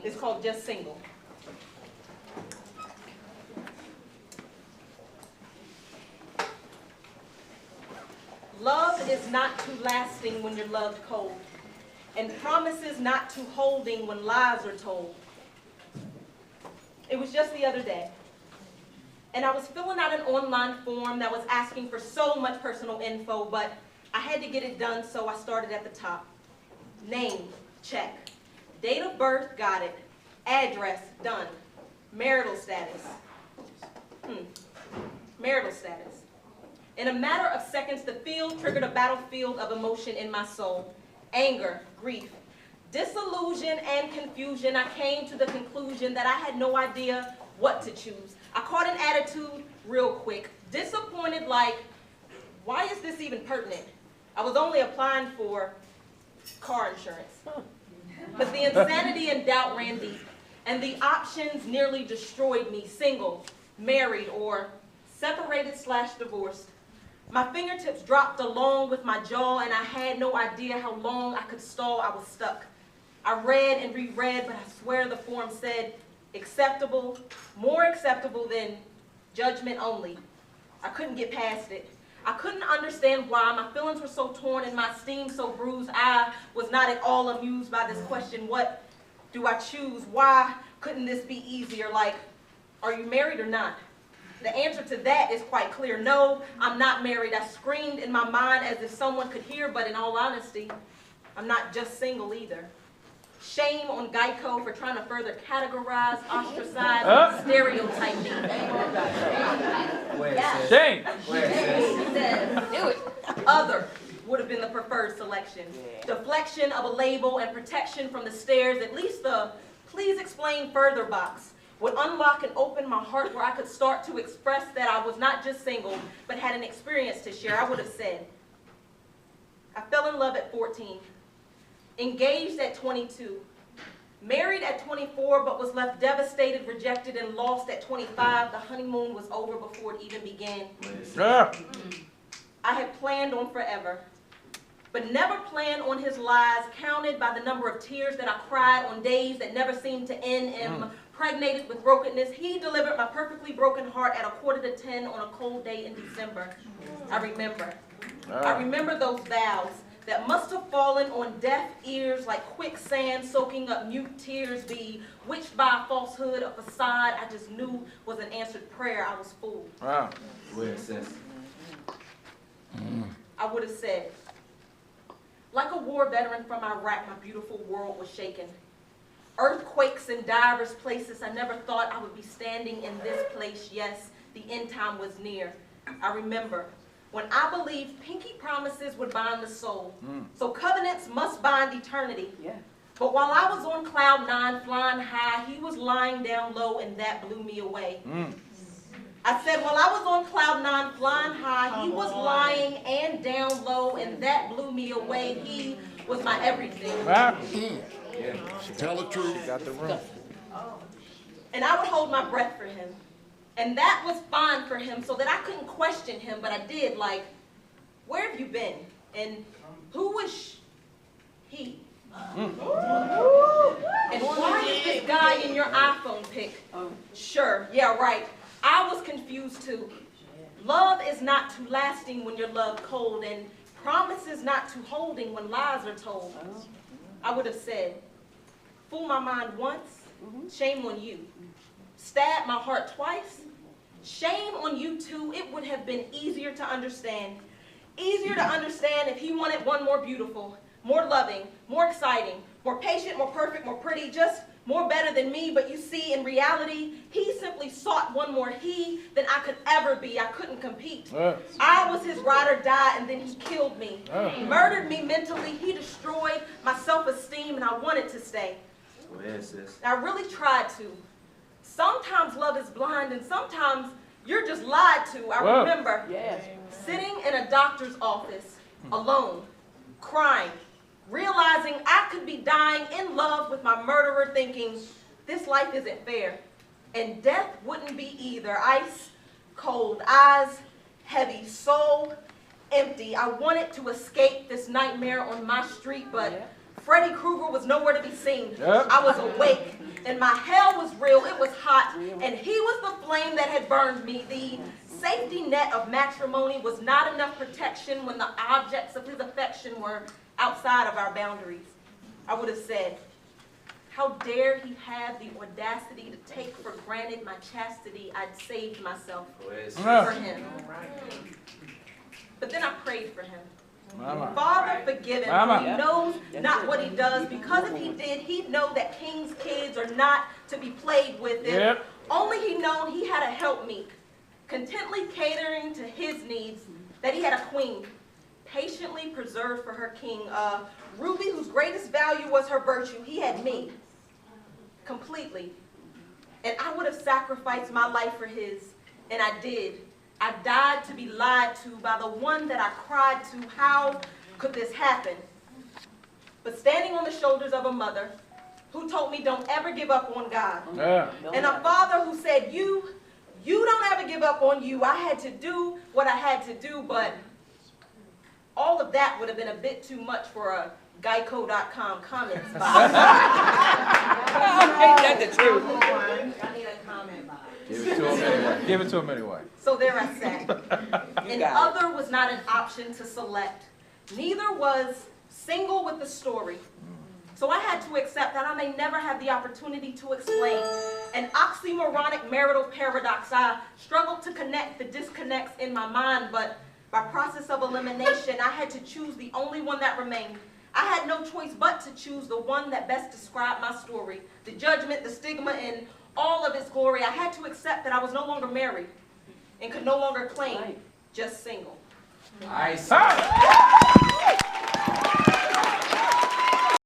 It's called Just Single. Love is not too lasting when you're loved cold, and promises not too holding when lies are told. It was just the other day, and I was filling out an online form that was asking for so much personal info, but I had to get it done, so I started at the top. Name, check. Date of birth, got it. Address, done. Marital status. Marital status. In a matter of seconds, the field triggered a battlefield of emotion in my soul. Anger, grief, disillusion, and confusion. I came to the conclusion that I had no idea what to choose. I caught an attitude real quick. Disappointed, like, why is this even pertinent? I was only applying for car insurance. But the insanity and doubt ran deep, and the options nearly destroyed me. Single, married, or separated/divorced. My fingertips dropped along with my jaw, and I had no idea how long I could stall. I was stuck. I read and reread, but I swear the form said acceptable, more acceptable than judgment only. I couldn't get past it. I couldn't understand why. My feelings were so torn and my esteem so bruised. I was not at all amused by this question. What do I choose? Why couldn't this be easier? Like, are you married or not? The answer to that is quite clear. No, I'm not married. I screamed in my mind as if someone could hear, but in all honesty, I'm not just single either. Shame on Geico for trying to further categorize, ostracize, and stereotype me. Yes. Shame. Do it. Other would have been the preferred selection. Deflection of a label and protection from the stares, at least the please explain further box, would unlock and open my heart where I could start to express that I was not just single, but had an experience to share. I would have said, I fell in love at 14, engaged at 22, married at 24, but was left devastated, rejected, and lost at 25. The honeymoon was over before it even began. I had planned on forever, but never planned on his lies, counted by the number of tears that I cried on days that never seemed to end. Impregnated with brokenness, he delivered my perfectly broken heart at 9:45 on a cold day in December. I remember those vows that must have fallen on deaf ears like quicksand, soaking up mute tears, bewitched by a falsehood, a facade I just knew was an answered prayer. I was fooled. Wow. I would have said, like a war veteran from Iraq, my beautiful world was shaken. Earthquakes in diverse places. I never thought I would be standing in this place. Yes, the end time was near. I remember when I believed pinky promises would bind the soul. So covenants must bind eternity. But while I was on cloud 9, flying high, he was lying down low, and that blew me away. I said, while I was on cloud 9, flying high, he was lying and down low, and that blew me away. He was my everything. Tell the truth. She got the room. And I would hold my breath for him. And that was fine for him, so that I couldn't question him, but I did, like, where have you been? And who was he? And why is this guy in your iPhone pic? Sure, yeah, right. I was confused too. Love is not too lasting when you're loved cold, and promises not too holding when lies are told. I would have said, fool my mind once, shame on you. Stab my heart twice, shame on you too. It would have been easier to understand. Easier to understand if he wanted one more beautiful, more loving, more exciting, more patient, more perfect, more pretty, just more better than me. But you see, in reality, he simply sought one more he than I could ever be. I couldn't compete. I was his ride or die, and then he killed me. He murdered me mentally. He destroyed my self-esteem, and I wanted to stay. I really tried to. Sometimes love is blind, and sometimes you're just lied to. I remember sitting in a doctor's office, alone, crying, realizing I could be dying in love with my murderer, thinking, this life isn't fair. And death wouldn't be either. Ice cold, eyes heavy, soul empty. I wanted to escape this nightmare on my street, but Freddy Krueger was nowhere to be seen. I was awake, And my hell was real, it was hot, and he was the flame that had burned me. The safety net of matrimony was not enough protection when the objects of his affection were outside of our boundaries. I would have said, how dare he have the audacity to take for granted my chastity? I'd saved myself for him. But then I prayed for him. Father, forgive him, for he knows not what he does, because if he did, he'd know that king's kids are not to be played with. If only he known he had a helpmeet, contently catering to his needs, that he had a queen, patiently preserved for her king, a ruby whose greatest value was her virtue. He had me, completely. And I would have sacrificed my life for his, and I did. I died to be lied to by the one that I cried to. How could this happen? But standing on the shoulders of a mother who told me don't ever give up on God. And a father who said, you don't ever give up on you. I had to do what I had to do, but all of that would have been a bit too much for a Geico.com comment box. Ain't that the truth? I need a comment box. Give it to him anyway. Give it to him anyway. So there I sat. And other was not an option to select. Neither was single with the story. So I had to accept that I may never have the opportunity to explain an oxymoronic marital paradox. I struggled to connect the disconnects in my mind, but by process of elimination, I had to choose the only one that remained. I had no choice but to choose the one that best described my story, the judgment, the stigma, and all of its glory. I had to accept that I was no longer married and could no longer claim just single. Nice.